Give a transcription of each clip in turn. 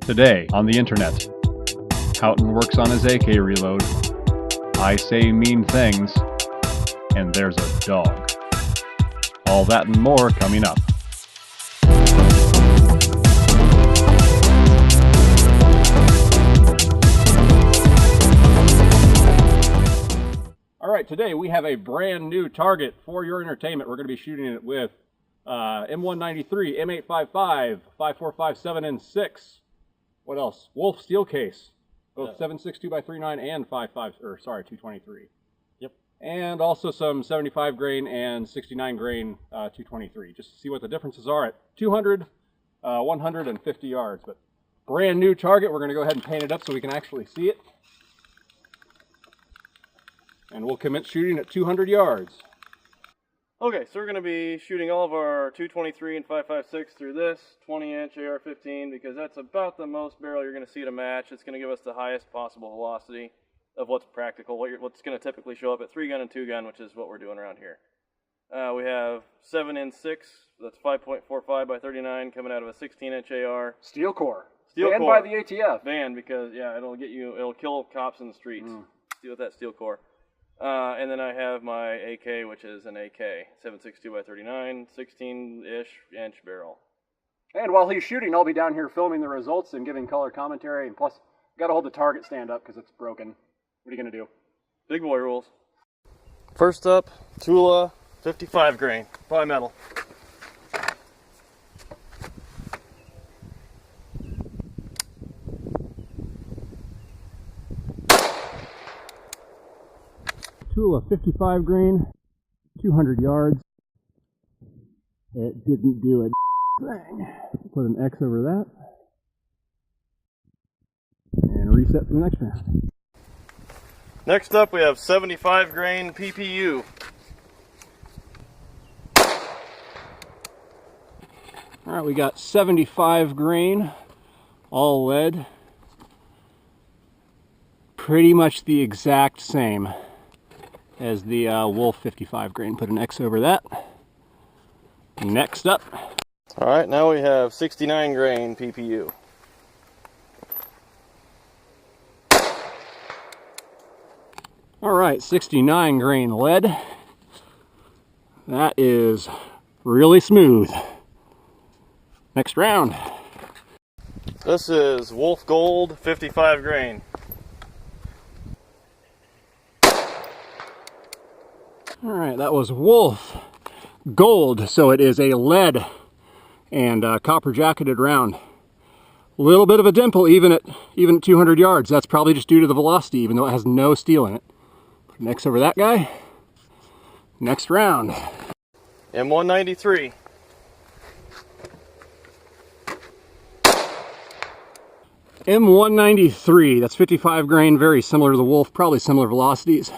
Today on the internet, Houghton works on his AK reload, I say mean things, and there's a dog. All that and more coming up. All right, today we have a brand new target for your entertainment. We're going to be shooting it with M193, M855, 5.45x 7N6. What else? Wolff steel case, both 7.62x39 and 223. Yep. And also some 75 grain and 69 grain 223, just to see what the differences are at 200, 150 yards. But brand new target. We're going to go ahead and paint it up so we can actually see it. And we'll commence shooting at 200 yards. Okay, so we're going to be shooting all of our 223 and 5.56 through this 20-inch AR-15 because that's about the most barrel you're going to see at a match. It's going to give us the highest possible velocity of what's practical, what's going to typically show up at 3-gun and 2-gun, which is what we're doing around here. We have 7N6, that's 5.45x39 coming out of a 16-inch AR. Steel core. Steel Banned core. by the ATF. Banned because, yeah, it'll kill cops in the streets. Deal with that steel core. And then I have my AK, which is an AK, 7.62x39, 16-ish inch barrel. And while he's shooting, I'll be down here filming the results and giving color commentary. And plus, got to hold the target stand up because it's broken. What are you going to do? Big boy rules. First up, Tula 55 grain, Bimetal. Tula 55 grain, 200 yards. It didn't do a thing. Put an X over that. And reset for the next round. Next up we have 75 grain PPU. Alright, we got 75 grain, all lead. Pretty much the exact same as the Wolff 55 grain. Put an X over that. Next up. Alright, now we have 69 grain PPU. Alright, 69 grain lead. That is really smooth. Next round. This is Wolff Gold 55 grain. Alright, that was Wolff Gold, so it is a lead and copper jacketed round. A little bit of a dimple even at 200 yards. That's probably just due to the velocity, even though it has no steel in it. Put an X over that guy. Next round. M193. M193, that's 55 grain, very similar to the Wolff, probably similar velocities.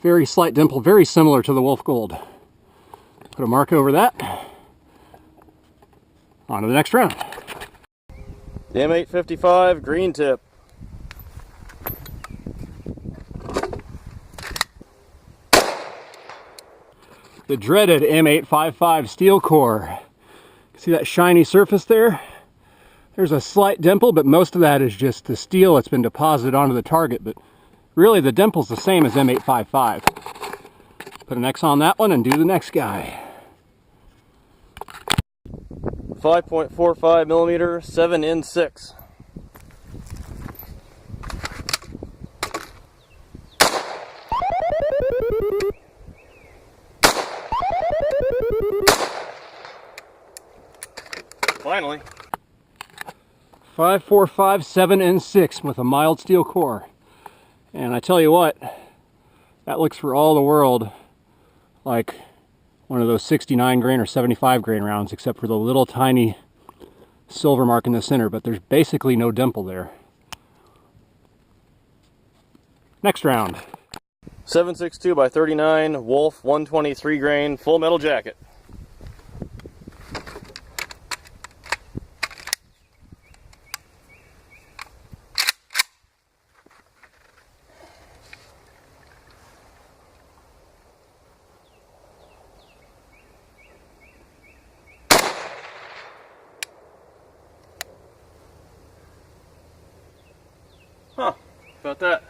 Very slight dimple, very similar to the Wolff Gold. Put a mark over that. On to the next round. The M855 green tip. The dreaded M855 steel core. See that shiny surface there? There's a slight dimple, but most of that is just the steel that's been deposited onto the target. But really, the dimple's the same as M855. Put an X on that one and do the next guy. 5.45mm 7N6. Finally. 5.45 7N6 with a mild steel core. And I tell you what, that looks for all the world like one of those 69 grain or 75 grain rounds, except for the little tiny silver mark in the center, but there's basically no dimple there. Next round. 7.62x39 Wolff 123 grain full metal jacket. Huh, about that.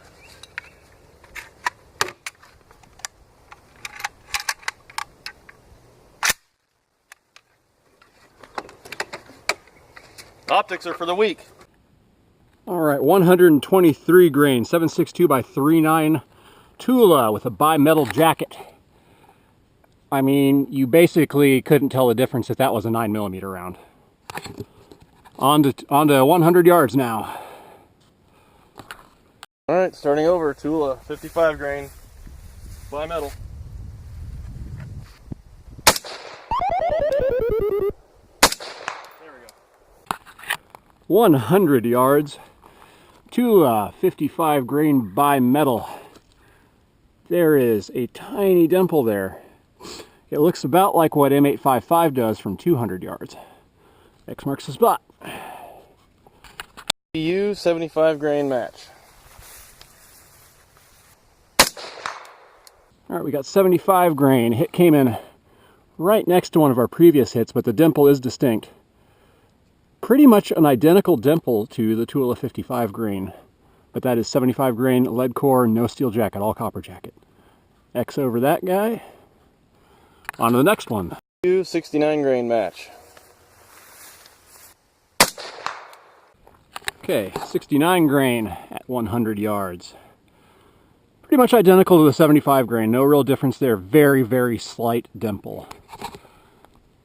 Optics are for the weak. All right, 123 grain, 7.62 by 39 Tula with a bimetal jacket. I mean, you basically couldn't tell the difference if that was a 9mm round. On to 100 yards now. All right, starting over, Tula, 55 grain, bimetal. 100 yards to 55 grain bimetal. There is a tiny dimple there. It looks about like what M855 does from 200 yards. X marks the spot. lieu 75 grain match. All right, we got 75 grain. Hit came in right next to one of our previous hits, but the dimple is distinct. Pretty much an identical dimple to the Tula 55 grain, but that is 75 grain, lead core, no steel jacket, all copper jacket. X over that guy. On to the next one. lieu 69 grain match. Okay, 69 grain at 100 yards. Pretty much identical to the 75 grain, no real difference there. Very, very slight dimple.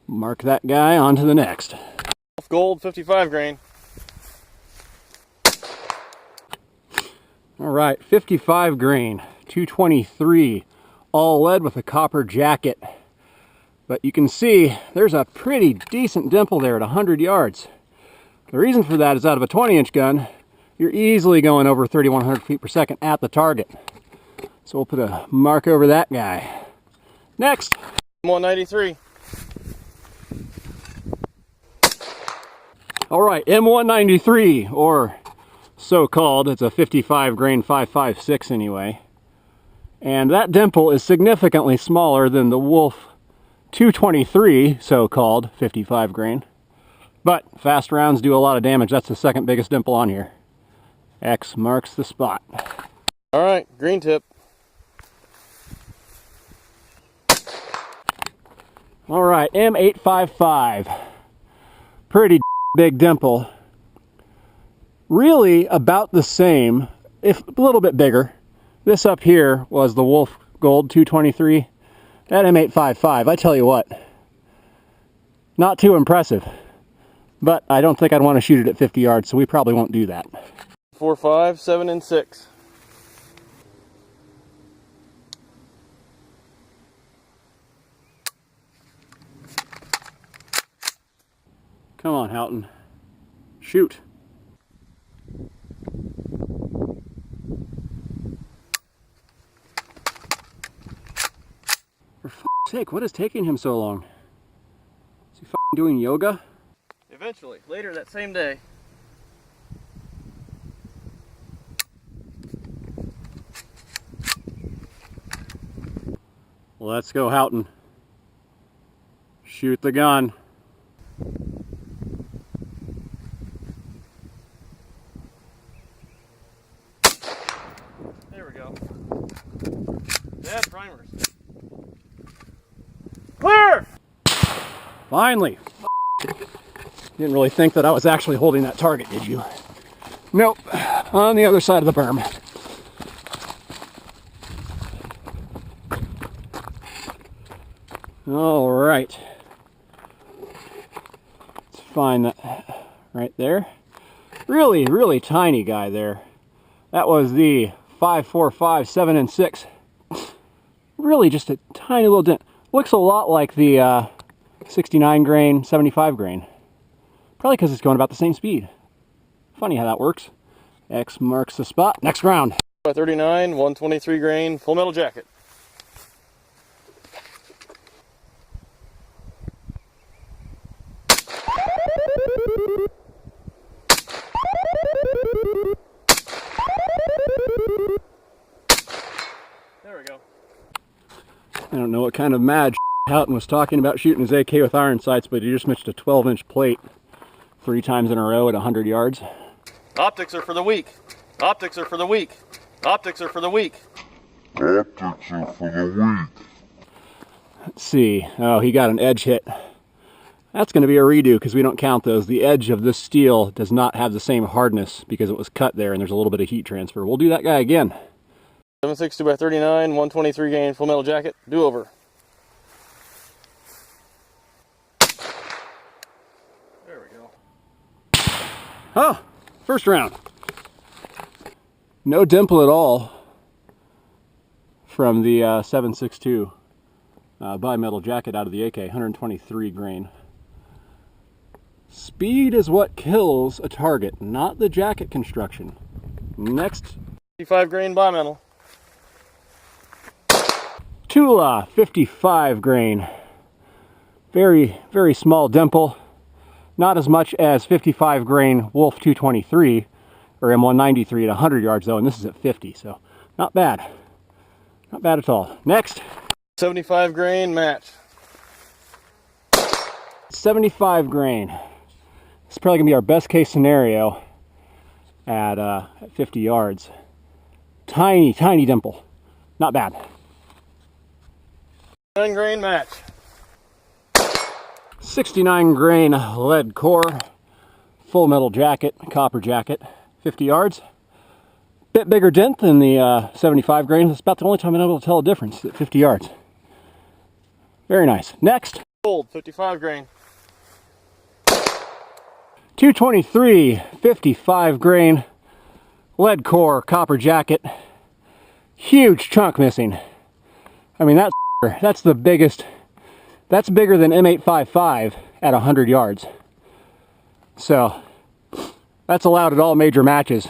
Mark that guy, on to the next. Gold 55 grain. All right, 55 grain, 223, all lead with a copper jacket. But you can see there's a pretty decent dimple there at 100 yards. The reason for that is out of a 20-inch gun, you're easily going over 3,100 feet per second at the target. So we'll put a mark over that guy. Next. M193. All right, M193, or so-called, it's a 55 grain 5.56 anyway. And that dimple is significantly smaller than the Wolff 223, so-called 55 grain. But fast rounds do a lot of damage. That's the second biggest dimple on here. X marks the spot. All right, green tip. All right, M855. Pretty big dimple. Really about the same, if a little bit bigger. This up here was the Wolff Gold 223. That M855, I tell you what, not too impressive. But I don't think I'd want to shoot it at 50 yards, so we probably won't do that. 5.45x 7N6. Come on, Houghton. Shoot. For f***'s sake, what is taking him so long? Is he f***ing doing yoga? Eventually, later that same day. Let's go, Houghton. Shoot the gun. There we go. Bad primers. Clear! Finally. Didn't really think that I was actually holding that target, did you? Nope. On the other side of the berm. All right. Let's find that right there. Really, really tiny guy there. That was the 5.45x 7N6. Really just a tiny little dent. Looks a lot like the 69 grain, 75 grain. Probably because it's going about the same speed. Funny how that works. X marks the spot. Next round. 39, 123 grain, full metal jacket. There we go. I don't know what kind of mad Houghton was talking about shooting his AK with iron sights, but he just missed a 12-inch plate 3 times in a row at 100 yards. Optics are for the weak. Optics are for the weak. Optics are for the weak. Optics are for the weak. Let's see. Oh, he got an edge hit. That's going to be a redo because we don't count those. The edge of this steel does not have the same hardness because it was cut there and there's a little bit of heat transfer. We'll do that guy again. 762x39, 123 grain full metal jacket, do over. There we go. Oh, first round. No dimple at all from the 7.62 bimetal jacket out of the AK, 123 grain. Speed is what kills a target, not the jacket construction. Next. 55 grain bimetal. Tula, 55 grain. Very, very small dimple. Not as much as 55 grain Wolff 223 or M193 at 100 yards though, and this is at 50, so not bad. Not bad at all. Next. 75 grain match. 75 grain. It's probably gonna be our best case scenario at 50 yards. Tiny, tiny dimple. Not bad. 9 grain match. 69 grain lead core, full metal jacket, copper jacket, 50 yards. Bit bigger dent than the 75 grain. It's about the only time I'm able to tell a difference at 50 yards. Very nice. Next. Gold, 55 grain. 223, 55 grain, lead core, copper jacket. Huge chunk missing. I mean, that's the biggest. That's bigger than M855 at 100 yards. So that's allowed at all major matches,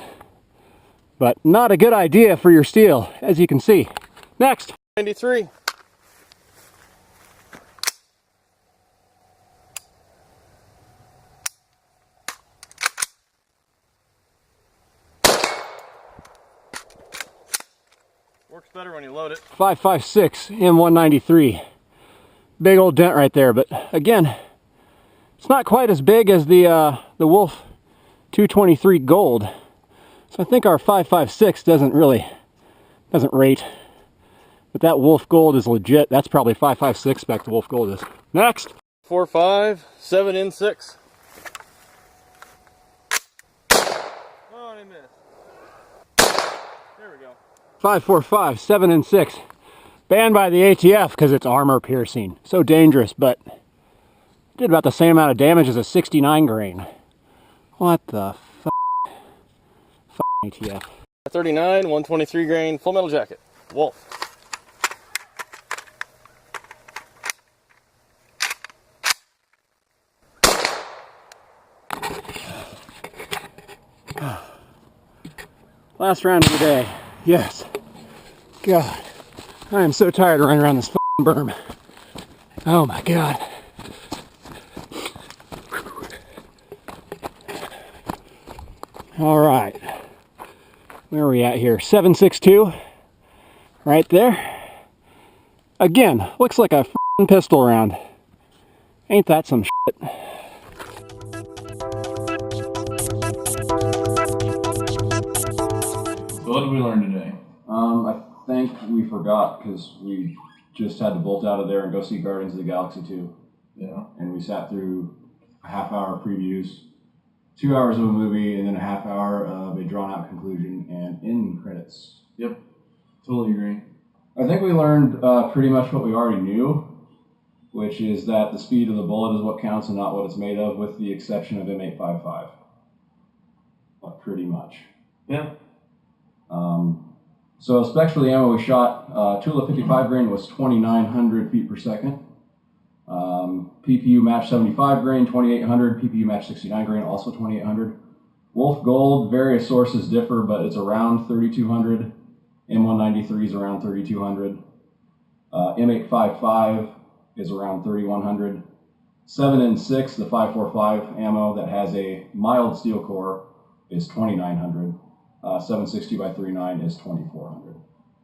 but not a good idea for your steel, as you can see. Next. 93. Works better when you load it. 5.56 M193. Big old dent right there, but again, it's not quite as big as the Wolff 223 Gold. So I think our 5.56 doesn't rate. But that Wolff Gold is legit. That's probably 5.56 spec the Wolff Gold is. Next. 5.45 7N6. Oh, I missed. There we go. 5.45 7N6. Banned by the ATF because it's armor piercing. So dangerous, but did about the same amount of damage as a 69 grain. What the f***? ATF. 39, 123 grain full metal jacket. Wolff. Last round of the day. Yes. God. I am so tired of running around this f***ing berm. Oh my God. All right. Where are we at here? 7.62. Right there. Again, looks like a f***ing pistol round. Ain't that some shit? So what did we learn today? I think we forgot because we just had to bolt out of there and go see Guardians of the Galaxy 2. Yeah. And we sat through a half-hour previews, 2 hours of a movie, and then a half hour of a drawn-out conclusion and end credits. Yep. Totally agree. I think we learned pretty much what we already knew, which is that the speed of the bullet is what counts and not what it's made of, with the exception of M855. But pretty much. Yeah. So specs for the ammo we shot, Tula 55 grain was 2,900 feet per second. PPU match 75 grain, 2,800. PPU match 69 grain, also 2,800. Wolff Gold, various sources differ, but it's around 3,200. M193 is around 3,200. M855 is around 3,100. 7N6, the 5.45 ammo that has a mild steel core, is 2,900. 762x39 is 2,400.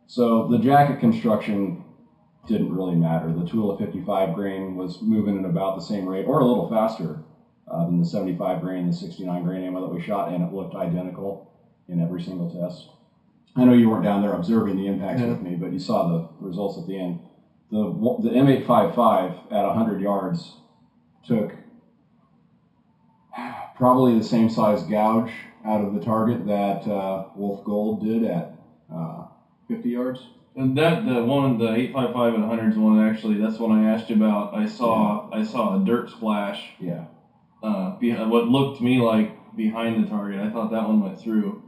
So the jacket construction didn't really matter. The Tula 55 grain was moving at about the same rate, or a little faster than the 75 grain, the 69 grain ammo that we shot, and it looked identical. in every single test. I know you weren't down there observing the impacts with me, but you saw the results at the end. The M855 at 100 yards took probably the same size gouge out of the target that Wolff Gold did at 50 yards. And the 855 and 100 is the one actually. That's the one I asked you about. I saw a dirt splash. Yeah. What looked to me like behind the target. I thought that one went through.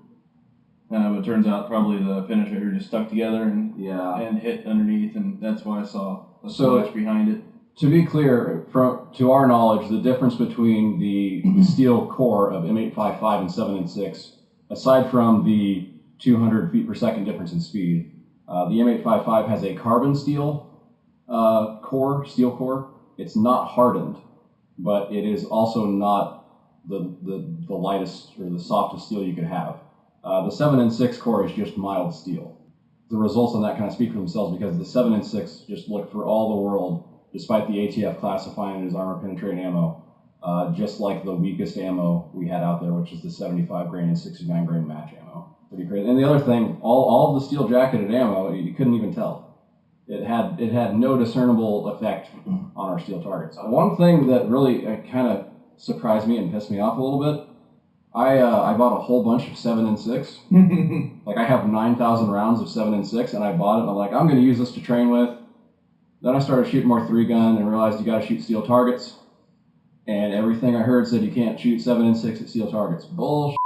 But it turns out probably the penetrator just stuck together and hit underneath, and that's why I saw a splash behind it. To be clear, to our knowledge, the difference between the steel core of M855 and 7N6, aside from the 200 feet per second difference in speed, the M855 has a carbon steel steel core. It's not hardened, but it is also not the lightest or the softest steel you could have. The 7N6 core is just mild steel. The results on that kind of speak for themselves because the 7N6 just looked for all the world, despite the ATF classifying it as armor-penetrating ammo, just like the weakest ammo we had out there, which is the 75 grain and 69 grain match ammo. Pretty crazy. And the other thing, all of the steel jacketed ammo, you couldn't even tell. It had no discernible effect on our steel targets. One thing that really kind of surprised me and pissed me off a little bit, I bought a whole bunch of 7N6. Like I have 9,000 rounds of 7N6, and I bought it, and I'm like, I'm going to use this to train with. Then I started shooting more 3-gun and realized you got to shoot steel targets. And everything I heard said you can't shoot 7N6 at steel targets. Bullshit.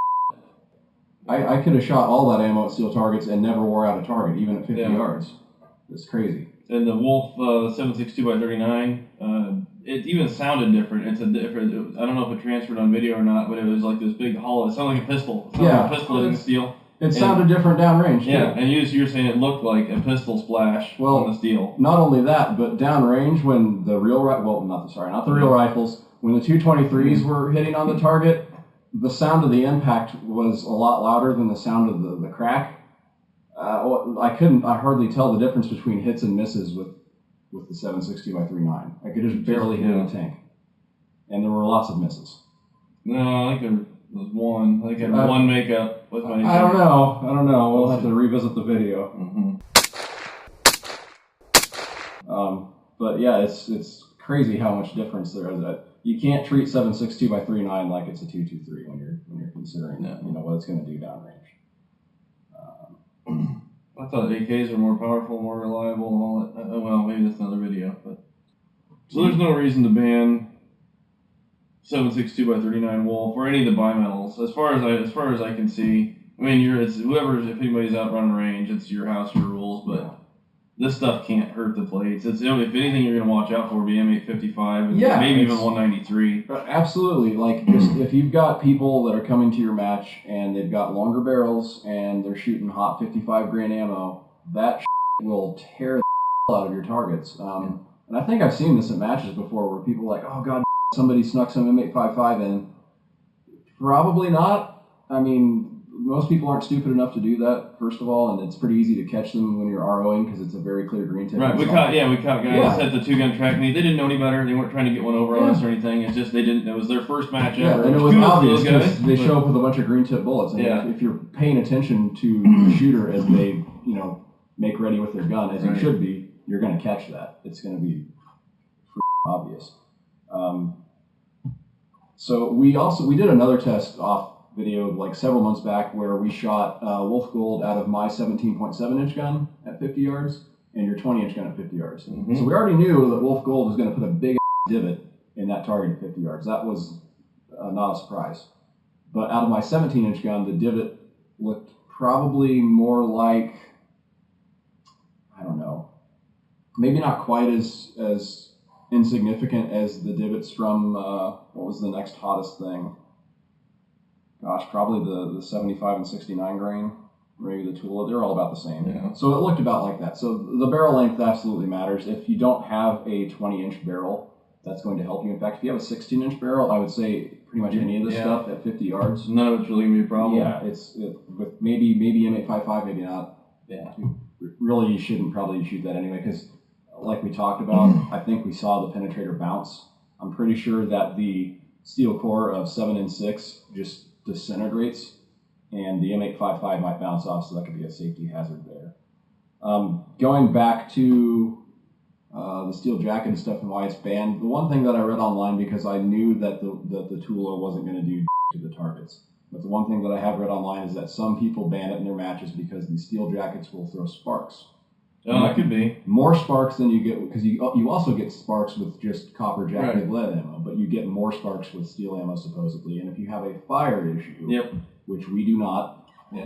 I could have shot all that ammo at steel targets and never wore out a target, even at 50 yards. It's crazy. And the Wolff 7.62x39, it even sounded different. It's a different. I don't know if it transferred on video or not, but it was like this big hollow. It sounded like a pistol. It sounded like a pistol in steel. It sounded different downrange too. Yeah, and you're saying it looked like a pistol splash on the steel. Not only that, but downrange when the real not the real rifles, when the 223s were hitting on the target, the sound of the impact was a lot louder than the sound of the crack. I hardly tell the difference between hits and misses with the 7.62x39. I could just barely hit a tank, and there were lots of misses. No, I think there was one. I think I had one makeup with my. I don't know. We'll have to revisit the video. But yeah, it's crazy how much difference there is. You can't treat 7.62x39 like it's a 223 when you're considering what it's going to do downrange. I thought AKs are more powerful, more reliable, and all that. Well, maybe that's another video. But so there's no reason to ban 7.62x39 Wolff or any of the bimetals, as far as I can see. I mean, if anybody's out running range, it's your house, your rules. But this stuff can't hurt the plates. If anything, you're going to watch out for be M855, and maybe even 193. Absolutely. Like, just if you've got people that are coming to your match and they've got longer barrels and they're shooting hot 55 grain ammo, that will tear the out of your targets. And I think I've seen this at matches before where people are like, oh god, somebody snuck some M855 in. Probably not. I mean, most people aren't stupid enough to do that, first of all, and it's pretty easy to catch them when you're ROing because it's a very clear green tip. Right, we caught guys at the 2-gun track meet. They didn't know any better. They weren't trying to get one over on us or anything. It's just it was their first match ever. And it was obvious because they show up with a bunch of green tip bullets. And if you're paying attention to the shooter as they, make ready with their gun, as you should be, you're going to catch that. It's going to be obvious. So we did another test off video like several months back where we shot Wolff Gold out of my 17.7-inch gun at 50 yards and your 20-inch gun at 50 yards. So we already knew that Wolff Gold was going to put a big divot in that target at 50 yards. That was not a surprise. But out of my 17-inch gun, the divot looked probably more like, I don't know, maybe not quite as insignificant as the divots from, what was the next hottest thing? Gosh, probably the 75 and 69 grain, maybe the Tula. They're all about the same. Yeah. So it looked about like that. So the barrel length absolutely matters. If you don't have a 20-inch barrel, that's going to help you. In fact, if you have a 16-inch barrel, I would say pretty much any of this stuff at 50 yards. None of it's really going to be a problem. Yeah, with maybe M855, maybe not. Yeah. Really, you shouldn't probably shoot that anyway because, like we talked about, I think we saw the penetrator bounce. I'm pretty sure that the steel core of 7N6 just disintegrates and the M855 might bounce off, so that could be a safety hazard there. Going back to the steel jacket and stuff and why it's banned, the one thing that I read online, because I knew that the Tula wasn't going to do to the targets, but the one thing that I have read online is that some people ban it in their matches because the steel jackets will throw sparks. Oh, that could be. More sparks than you get, because you also get sparks with just copper jacketed lead ammo, but you get more sparks with steel ammo supposedly. And if you have a fire issue, which we do not, we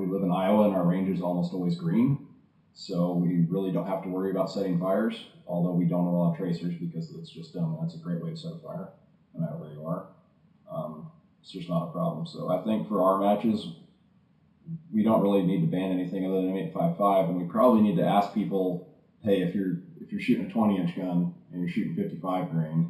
live in Iowa and our range is almost always green, so we really don't have to worry about setting fires, although we don't allow tracers because it's just dumb. That's a great way to set a fire, no matter where you are. It's just not a problem. So I think for our matches, we don't really need to ban anything other than M855, and we probably need to ask people, hey, if you're shooting a 20-inch gun and you're shooting 55 grain,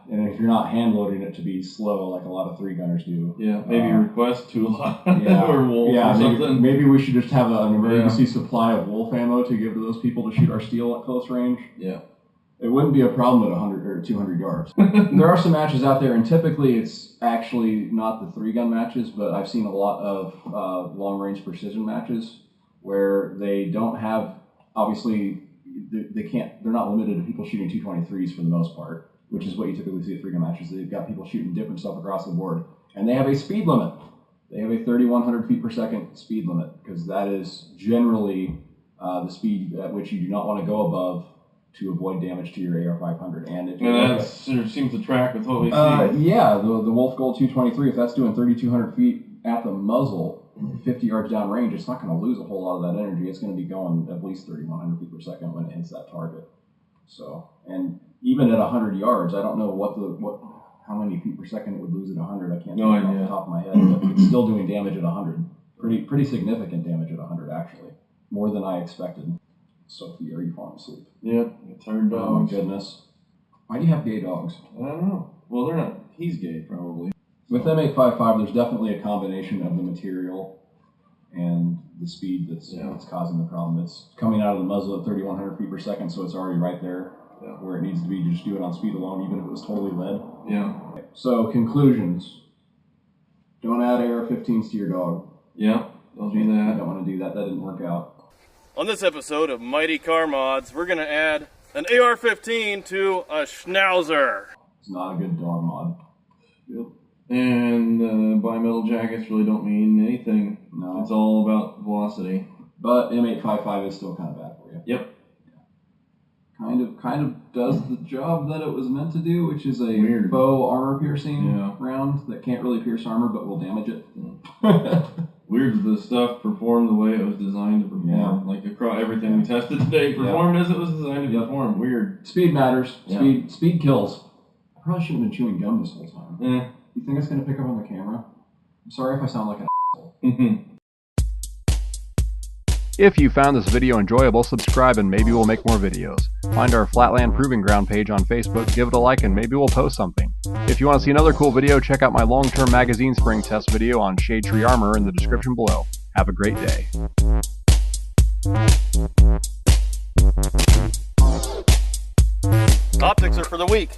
and if you're not hand loading it to be slow like a lot of 3-gunners do, maybe request Tula or Wolff or something. Maybe we should just have an emergency supply of Wolff ammo to give to those people to shoot our steel at close range. Yeah. It wouldn't be a problem at 100 or 200 yards. There are some matches out there, and typically it's actually not the 3-gun matches, but I've seen a lot of long-range precision matches where they don't have, obviously, they're not limited to people shooting 223s for the most part, which is what you typically see at 3-gun matches. They've got people shooting different stuff across the board, and they have a speed limit. They have a 3,100 feet per second speed limit, because that is generally the speed at which you do not want to go above to avoid damage to your AR500. And if that sort of seems to track with what we see. Yeah, the Wolff Gold 223, if that's doing 3,200 feet at the muzzle, 50 yards down range, it's not going to lose a whole lot of that energy. It's going to be going at least 3,100 feet per second when it hits that target. So, and even at 100 yards, I don't know how many feet per second it would lose at 100. I can't think off the top of my head, but it's still doing damage at 100. Pretty significant damage at 100, actually. More than I expected. Sophie, are you falling asleep? Yep, tired dogs. Oh my goodness. Why do you have gay dogs? I don't know. Well, they're not. He's gay, probably. With M855, there's definitely a combination of the material and the speed that's causing the problem. It's coming out of the muzzle at 3,100 feet per second, so it's already right there where it needs to be. You just do it on speed alone, even if it was totally lead. Yeah. So, conclusions. Don't add AR-15s to your dog. Yeah, don't do that. I don't want to do that. That didn't work out. On this episode of Mighty Car Mods, we're going to add an AR-15 to a Schnauzer. It's not a good dog mod. Yep. And bimetal jackets really don't mean anything. No. It's all about velocity. But M855 is still kind of bad for you. Yep. Kind of does the job that it was meant to do, which is a Weird. bow armor piercing round that can't really pierce armor but will damage it. Weird that the stuff performed the way it was designed to perform. Yeah. Like across everything we tested today performed as it was designed to perform. Weird. Speed matters. Speed kills. I probably shouldn't have been chewing gum this whole time. You think it's going to pick up on the camera? I'm sorry if I sound like an asshole. If you found this video enjoyable, subscribe and maybe we'll make more videos. Find our Flatland Proving Ground page on Facebook, give it a like, and maybe we'll post something. If you want to see another cool video, check out my long-term magazine spring test video on shade tree armor in the description below. Have a great day. Optics are for the weak.